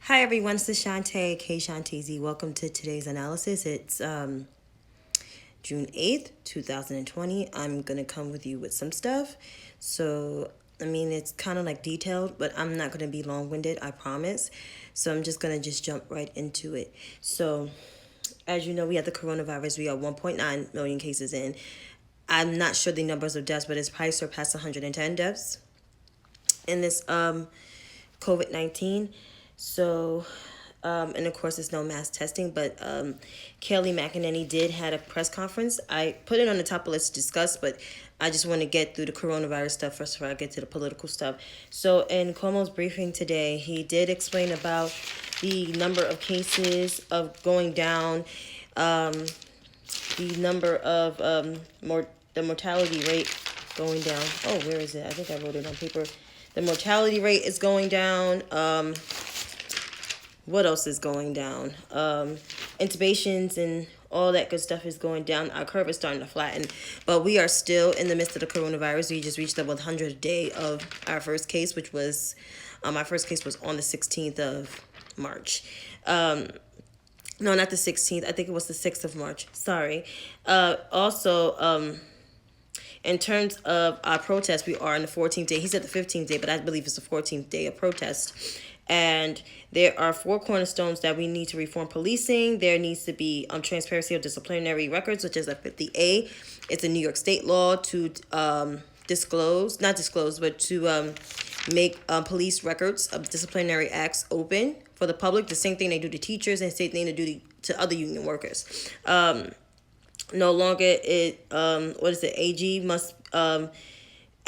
Hi everyone, it's Shante, K Shantae Z. Welcome to today's analysis. It's June 8th, 2020. I'm going to come with you with some stuff. So, it's kind of like detailed, but I'm not going to be long-winded, I promise. So I'm just going to just jump right into it. So, as you know, we have the coronavirus. We are 1.9 million cases in. I'm not sure the numbers of deaths, but it's probably surpassed 110 deaths in this COVID-19. So, and of course, it's no mass testing, but Kelly McEnany did had a press conference. I put it on the top of the list to discuss, but I just want to get through the coronavirus stuff first before I get to the political stuff. So in Cuomo's briefing today, he did explain about the number of cases of going down, the number of the mortality rate going down. Oh, where is it? I think I wrote it on paper. The mortality rate is going down. What else is going down? Intubations and all that good stuff is going down. Our curve is starting to flatten, but we are still in the midst of the coronavirus. We just reached the 100th day of our first case, which was, my first case was on the 16th of March. No, not the 16th. I think it was the 6th of March. Sorry. Also, in terms of our protest, we are on the 14th day. He said the 15th day, but I believe it's the 14th day of protest. And there are 4 cornerstones that we need to reform policing. There needs to be transparency of disciplinary records, which is a 50A. It's a New York State law to to make police records of disciplinary acts open for the public. The same thing they do to teachers and same thing they do to other union workers. No longer AG must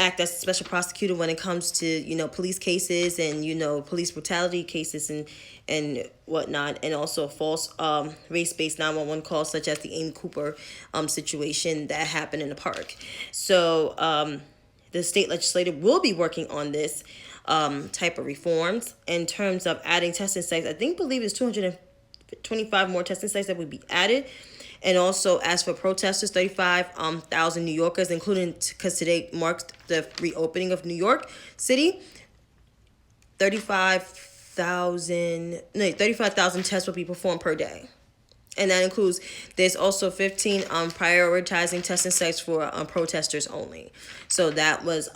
act as a special prosecutor when it comes to police cases and police brutality cases and whatnot, and also false race-based 911 calls such as the Amy Cooper situation that happened in the park. So the state legislature will be working on this type of reforms in terms of adding testing sites. Believe it's 225 more testing sites that would be added. And also, as for protesters, 35,000 New Yorkers, including, because today marks the reopening of New York City, 35,000 tests will be performed per day. And that includes, there's also 15 prioritizing testing sites for protesters only. So that was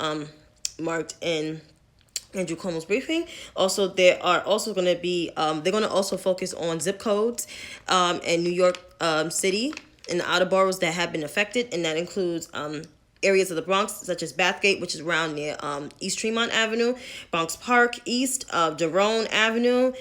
marked in Andrew Cuomo's briefing. Also, there are also going to be, they're going to also focus on zip codes in New York City and the outer boroughs that have been affected. And that includes areas of the Bronx, such as Bathgate, which is around near East Tremont Avenue, Bronx Park East, Jerome Avenue,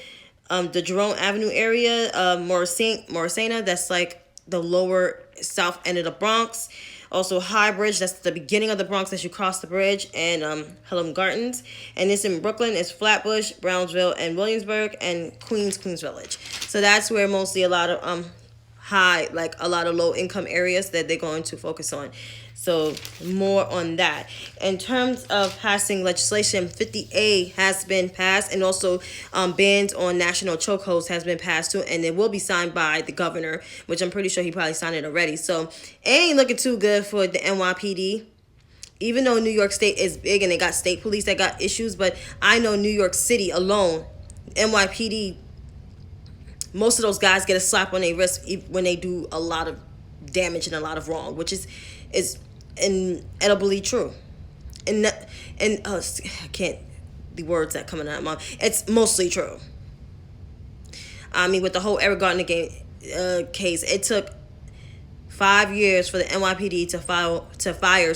the Jerome Avenue area, Morrisana, that's like the lower south end of the Bronx. Also, High Bridge, that's the beginning of the Bronx as you cross the bridge, and Harlem Gardens. And this in Brooklyn is Flatbush, Brownsville, and Williamsburg, and Queens Village. So that's where mostly a lot of a lot of low income areas that they're going to focus on. So more on that. In terms of passing legislation, 50A has been passed, and also bans on national chokeholds has been passed too, and it will be signed by the governor, which I'm pretty sure he probably signed it already. So it ain't looking too good for the NYPD. Even though New York State is big and they got state police that got issues, but I know New York City alone, NYPD, most of those guys get a slap on their wrist when they do a lot of damage and a lot of wrong, which is inedibly true. I can't, the words that coming out of my mouth, it's mostly true. With the whole Eric Gardner case, it took 5 years for the NYPD to fire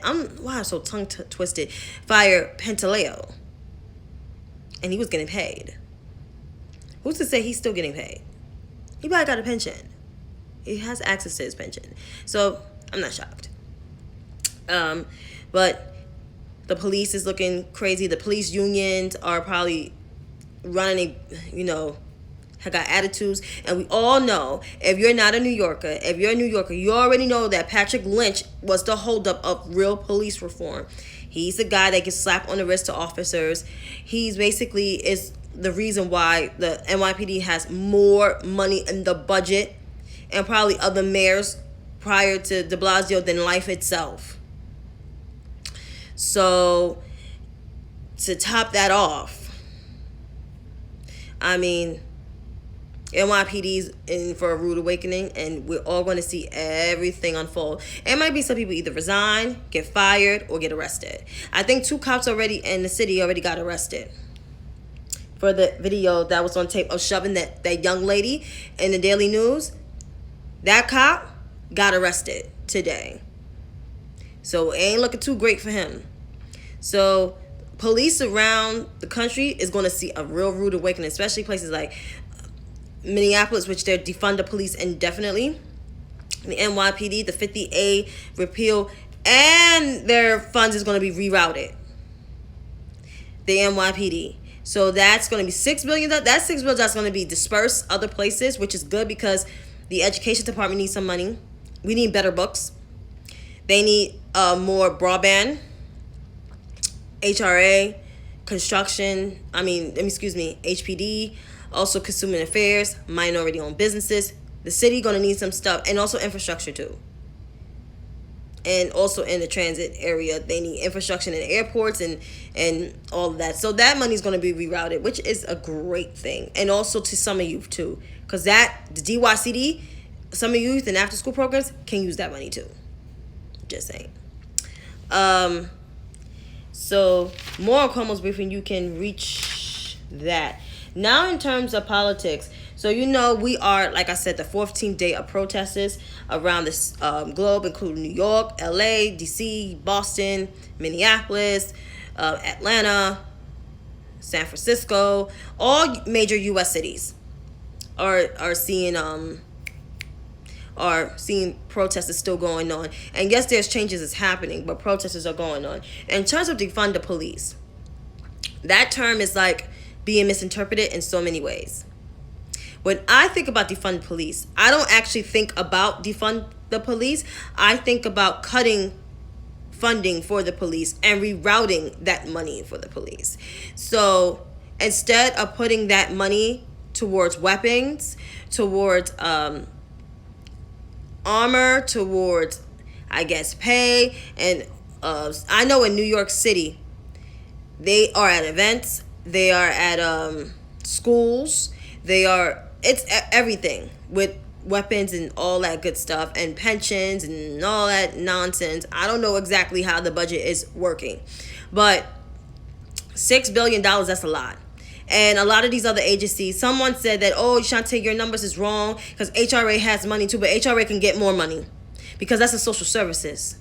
I'm so tongue twisted, fire Pantaleo, and he was getting paid. Who's to say he's still getting paid? He probably got a pension. He has access to his pension. So I'm not shocked. But the police is looking crazy. The police unions are probably running, have got attitudes. And we all know, if you're not a New Yorker, you already know that Patrick Lynch was the holdup of real police reform. He's the guy that gets slapped on the wrist to officers. He's basically is the reason why the NYPD has more money in the budget and probably other mayors prior to de Blasio than life itself. So to top that off, I mean, NYPD's in for a rude awakening, and we're all going to see everything unfold. It might be some people either resign, get fired, or get arrested. I think 2 cops already in the city already got arrested for the video that was on tape of shoving that young lady in the Daily News. That cop got arrested today. So it ain't looking too great for him. So police around the country is going to see a real rude awakening, especially places like Minneapolis, which they're defund the police indefinitely. The NYPD, the 50A repeal, and their funds is going to be rerouted. The NYPD. So that's going to be $6 billion. That $6 billion that's going to be dispersed other places, which is good because the education department needs some money. We need better books. They need more broadband, HRA, construction. HPD. Also consumer affairs, minority-owned businesses. The city going to need some stuff, and also infrastructure too. And also in the transit area, they need infrastructure in airports and all of that. So that money is going to be rerouted, which is a great thing. And also to summer youth too, because the DYCD, summer youth and after-school programs can use that money too. Just saying. So more on Cuomo's briefing, you can reach that. Now in terms of politics, so we are, like I said, the 14th day of protesters around this globe, including New York, LA, DC, Boston, Minneapolis, Atlanta, San Francisco. All major U.S. cities are seeing protests still going on. And yes, there's changes that's happening, but protests are going on. In terms of defund the police, that term is like being misinterpreted in so many ways. When I think about defund police, I don't actually think about defund the police. I think about cutting funding for the police and rerouting that money for the police. So instead of putting that money towards weapons, towards armor, towards, I guess, pay, and I know in New York City, they are at events, they are at schools, it's everything with weapons and all that good stuff, and pensions and all that nonsense. I don't know exactly how the budget is working, but $6 billion, that's a lot. And a lot of these other agencies, someone said that, Shantae, your numbers is wrong because HRA has money too, but HRA can get more money because that's the social services.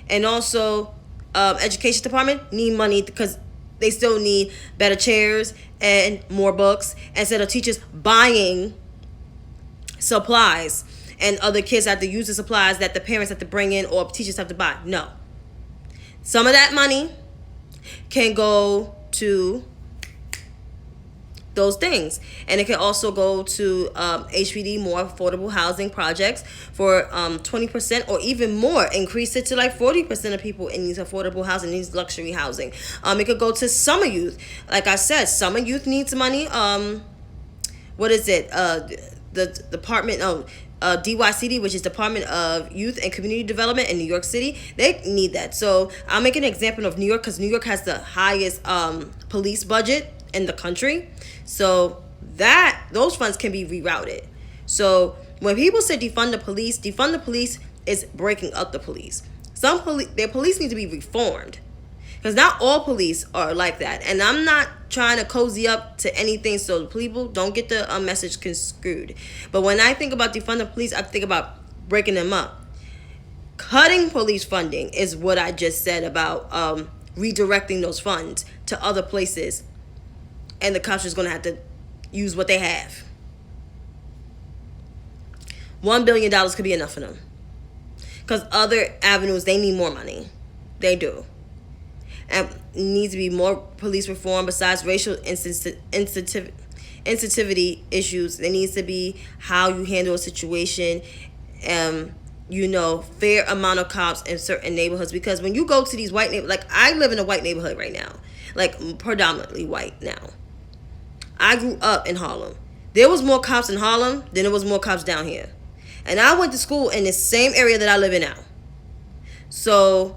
And also, education department need money because they still need better chairs and more books instead of teachers buying supplies and other kids have to use the supplies that the parents have to bring in or teachers have to buy. No. Some of that money can go to those things, and it can also go to HPD, more affordable housing projects for 20% or even more. Increase it to like 40% of people in these affordable housing, these luxury housing. It could go to summer youth. Like I said, summer youth needs money. What is it? The Department of DYCD, which is Department of Youth and Community Development in New York City, they need that. So I'll make an example of New York because New York has the highest police budget in the country. So those funds can be rerouted. So when people say defund the police is breaking up the police. Their police need to be reformed. Because not all police are like that. And I'm not trying to cozy up to anything so people don't get the message construed. But when I think about defund the police, I think about breaking them up. Cutting police funding is what I just said about redirecting those funds to other places. And the cops are going to have to use what they have. $1 billion could be enough for them. Because other avenues, they need more money. They do. And needs to be more police reform besides racial insensitivity issues. There needs to be how you handle a situation, fair amount of cops in certain neighborhoods. Because when you go to these white neighborhoods, like I live in a white neighborhood right now, like predominantly white now. I grew up in Harlem. There was more cops in Harlem than there was more cops down here. And I went to school in the same area that I live in now. So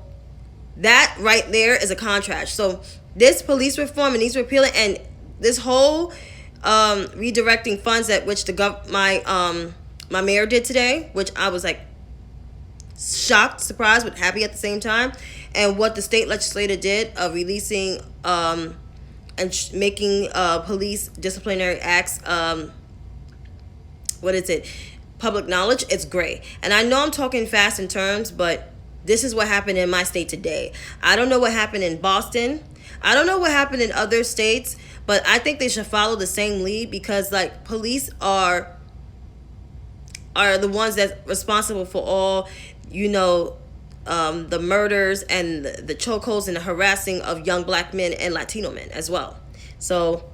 that right there is a contrast. So this police reform and these repealing and this whole redirecting funds at which my mayor did today, which I was like shocked, surprised, but happy at the same time. And what the state legislature did of releasing and making police disciplinary acts public knowledge. It's great. And I know I'm talking fast in terms, but this is what happened in my state today. I don't know what happened in Boston. I don't know what happened in other states, but I think they should follow the same lead, because like police are the ones that's responsible for all, the murders and the chokeholds and the harassing of young black men and Latino men as well. So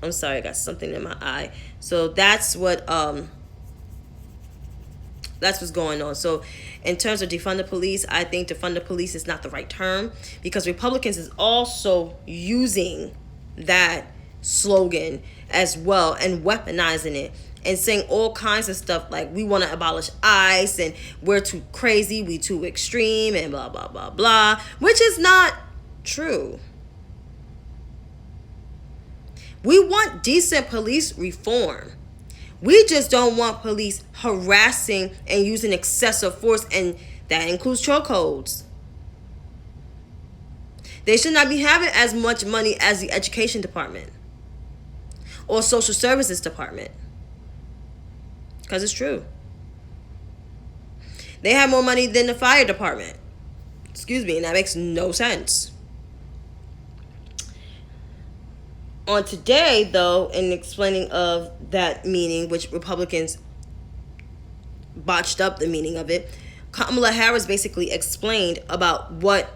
I'm sorry, I got something in my eye. So that's what's going on. So in terms of defund the police, I think defund the police is not the right term, because Republicans is also using that slogan as well and weaponizing it and saying all kinds of stuff like we want to abolish ICE and we're too crazy, we too extreme, and blah, blah, blah, blah, which is not true. We want decent police reform. We just don't want police harassing and using excessive force, and that includes chokeholds. They should not be having as much money as the education department or social services department. Because it's true. They have more money than the fire department. Excuse me, and that makes no sense. On today, though, in explaining of that meaning, which Republicans botched up the meaning of it, Kamala Harris basically explained about what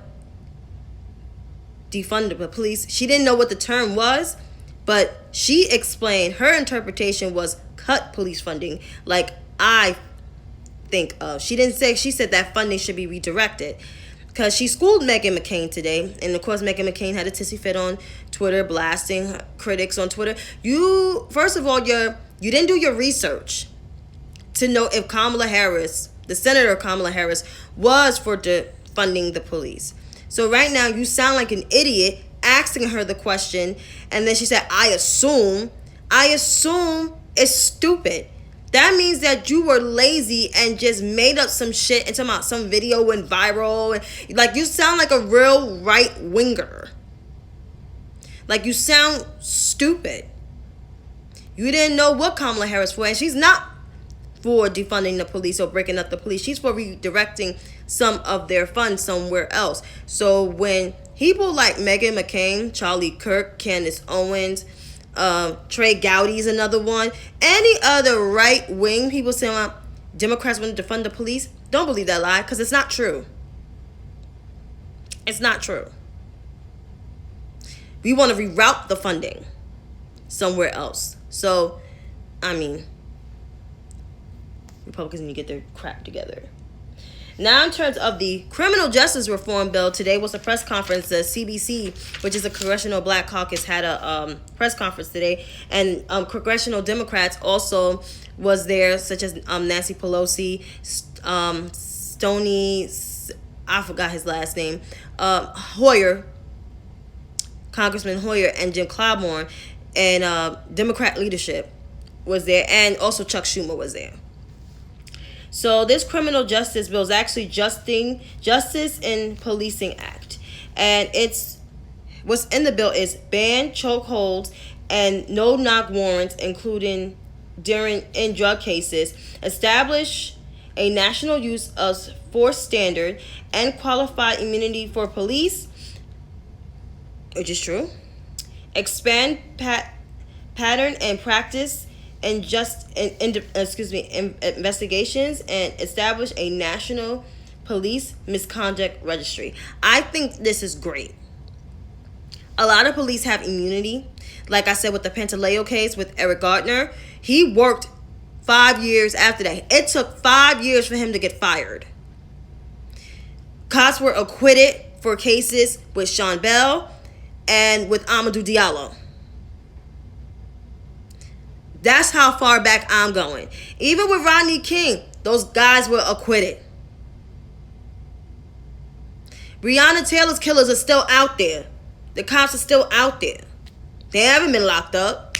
defund the police. She didn't know what the term was, but she explained her interpretation was cut police funding, like I think of. She said that funding should be redirected, because she schooled Meghan McCain today. And of course, Meghan McCain had a tissy fit on Twitter, blasting critics on Twitter. First of all, you didn't do your research to know if Kamala Harris, the Senator Kamala Harris, was for defunding the police. So right now, you sound like an idiot asking her the question, and then she said, I assume is stupid. That means that you were lazy and just made up some shit and talking about some video went viral. And, like, you sound like a real right-winger. Like, you sound stupid. You didn't know what Kamala Harris for, and she's not for defunding the police or breaking up the police. She's for redirecting some of their funds somewhere else. So when people like Meghan McCain, Charlie Kirk, Candace Owens, Trey Gowdy's another one, any other right-wing people saying Democrats want to defund the police, don't believe that lie, because it's not true. It's not true. We want to reroute the funding somewhere else. So, I mean, Republicans need to get their crap together. Now, in terms of the criminal justice reform bill, today was a press conference. The CBC, which is a Congressional Black Caucus, had a press conference today. And congressional Democrats also was there, such as Nancy Pelosi, Stony, I forgot his last name, Hoyer, Congressman Hoyer, and Jim Clyburn, and Democrat leadership was there, and also Chuck Schumer was there. So this criminal justice bill is actually Justice in Policing Act. And what's in the bill is ban chokeholds and no-knock warrants, including in drug cases, establish a national use of force standard, and qualified immunity for police, which is true, expand pattern and practice investigations, and establish a national police misconduct registry. I think this is great. A lot of police have immunity. Like I said, with the Pantaleo case with Eric Gardner, he worked 5 years after that. It took 5 years for him to get fired. Cops were acquitted for cases with Sean Bell and with Amadou Diallo. That's how far back I'm going. Even with Rodney King, those guys were acquitted. Breonna Taylor's killers are still out there. The cops are still out there. They haven't been locked up.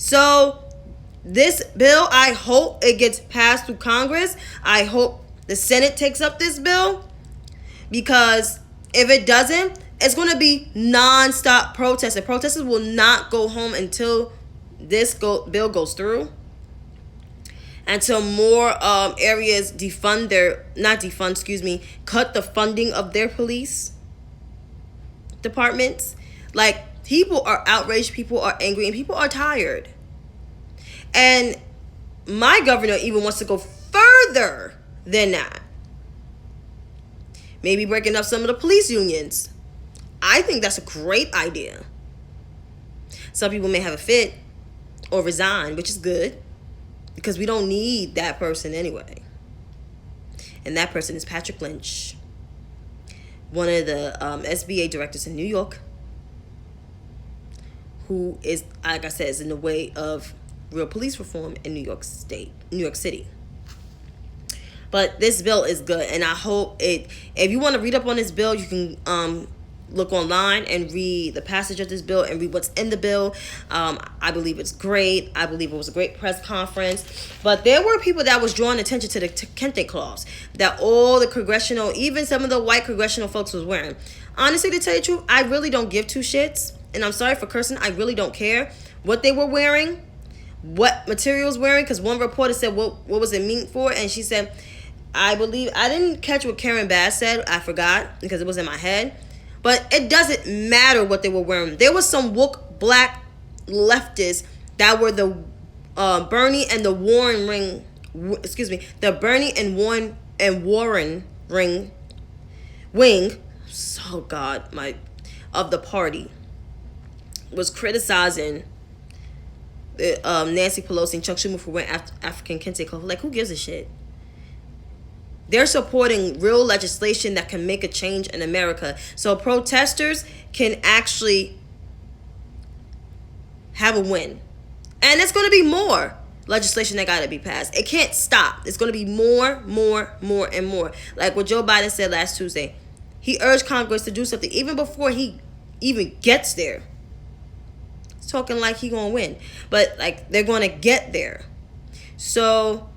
So this bill, I hope it gets passed through Congress. I hope the Senate takes up this bill, because if it doesn't, it's going to be non-stop protests. The protesters will not go home until this bill goes through, until more areas cut the funding of their police departments. Like, people are outraged, people are angry, and people are tired. And my governor even wants to go further than that. Maybe breaking up some of the police unions. I think that's a great idea. Some people may have a fit or resign, which is good, because we don't need that person anyway. And that person is Patrick Lynch, one of the SBA directors in New York, who is, like I said, is in the way of real police reform in New York City. But this bill is good, and I hope it. If you want to read up on this bill, you can look online and read the passage of this bill and read what's in the bill. I believe it's great. I believe it was a great press conference. But there were people that was drawing attention to the Kente cloths that all the congressional, even some of the white congressional folks was wearing. Honestly, to tell you the truth, I really don't give two shits. And I'm sorry for cursing. I really don't care what they were wearing, what materials wearing. Because one reporter said, what was it meant for? And she said, I didn't catch what Karen Bass said. I forgot because it was in my head. But it doesn't matter what they were wearing. There was some woke black leftists that were the Bernie and the Warren ring. The Bernie and Warren ring wing. Oh God, of the party was criticizing Nancy Pelosi and Chuck Schumer for wearing African Kente clothes. Like, who gives a shit? They're supporting real legislation that can make a change in America. So protesters can actually have a win. And it's going to be more legislation that got to be passed. It can't stop. It's going to be more, and more. Like what Joe Biden said last Tuesday. He urged Congress to do something even before he even gets there. He's talking like he's going to win. But like they're going to get there. So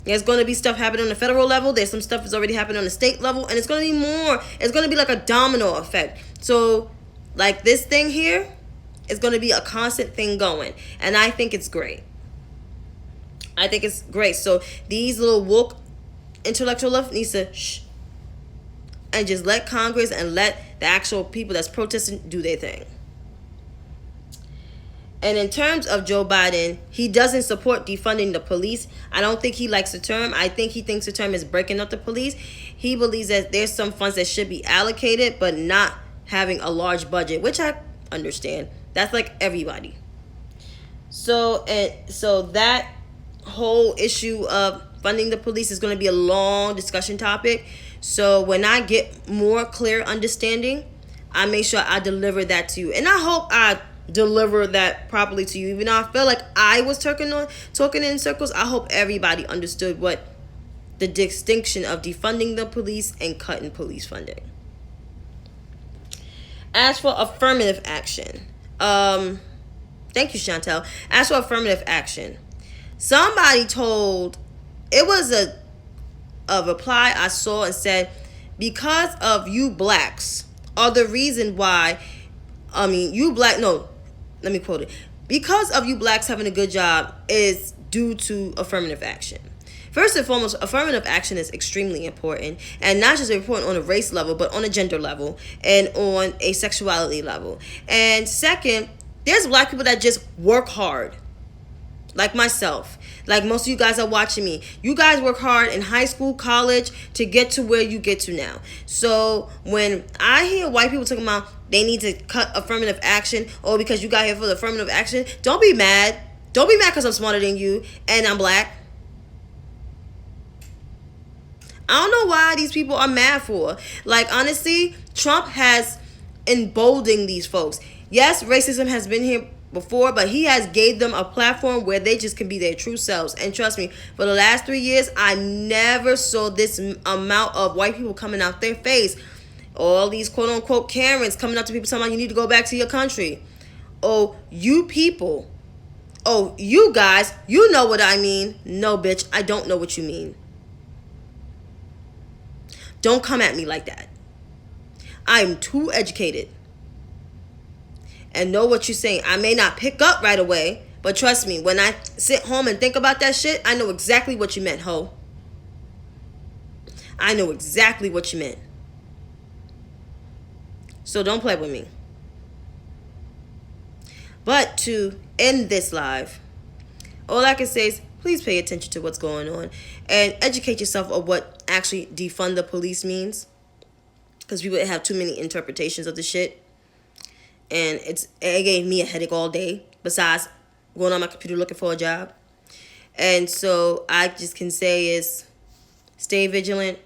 there's going to be stuff happening on the federal level. There's some stuff that's already happening on the state level. And it's going to be more. It's going to be like a domino effect. So, like this thing here is going to be a constant thing going. And I think it's great. I think it's great. So, these little woke intellectual left needs to shh. And just let Congress and let the actual people that's protesting do their thing. And in terms of Joe Biden, he doesn't support defunding the police. I don't think he likes the term. I think he thinks the term is breaking up the police. He believes that there's some funds that should be allocated, but not having a large budget, which I understand. That's like everybody. So that whole issue of funding the police is going to be a long discussion topic. So when I get more clear understanding, I make sure I deliver that to you. And I hope I deliver that properly to you. Even though I feel like I was talking in circles, I hope everybody understood what the distinction of defunding the police and cutting police funding. As for affirmative action, thank you, Chantel. As for affirmative action, somebody told, it was a reply I saw and said, because of you blacks are the reason why, let me quote it. Because of you blacks having a good job is due to affirmative action. First and foremost, affirmative action is extremely important, and not just important on a race level, but on a gender level and on a sexuality level. And second, there's black people that just work hard, like myself. Like most of you guys are watching me. You guys work hard in high school, college to get to where you get to now. So when I hear white people talking about they need to cut affirmative action, or because you got here for the affirmative action, don't be mad. Don't be mad because I'm smarter than you and I'm black. I don't know why these people are mad for. Like, honestly, Trump has emboldened these folks. Yes, racism has been here before, but he has gave them a platform where they just can be their true selves. And trust me, for the last 3 years, I never saw this amount of white people coming out their face. All these quote-unquote Karens coming up to people talking about you need to go back to your country. Oh, you people. Oh, you guys, you know what I mean. No, bitch, I don't know what you mean. Don't come at me like that. I'm too educated and know what you're saying. I may not pick up right away, but trust me, when I sit home and think about that shit, I know exactly what you meant, ho. I know exactly what you meant. So don't play with me. But to end this live, all I can say is please pay attention to what's going on and educate yourself of what actually defund the police means. Because people have too many interpretations of the shit. And it gave me a headache all day, besides going on my computer looking for a job. And so I just can say is stay vigilant,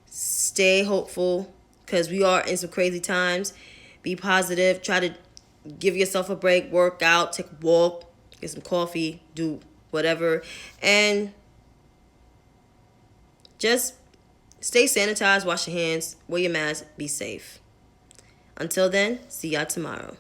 stay hopeful, because we are in some crazy times. Be positive. Try to give yourself a break, work out, take a walk, get some coffee, do whatever. And just stay sanitized, wash your hands, wear your mask, be safe. Until then, see y'all tomorrow.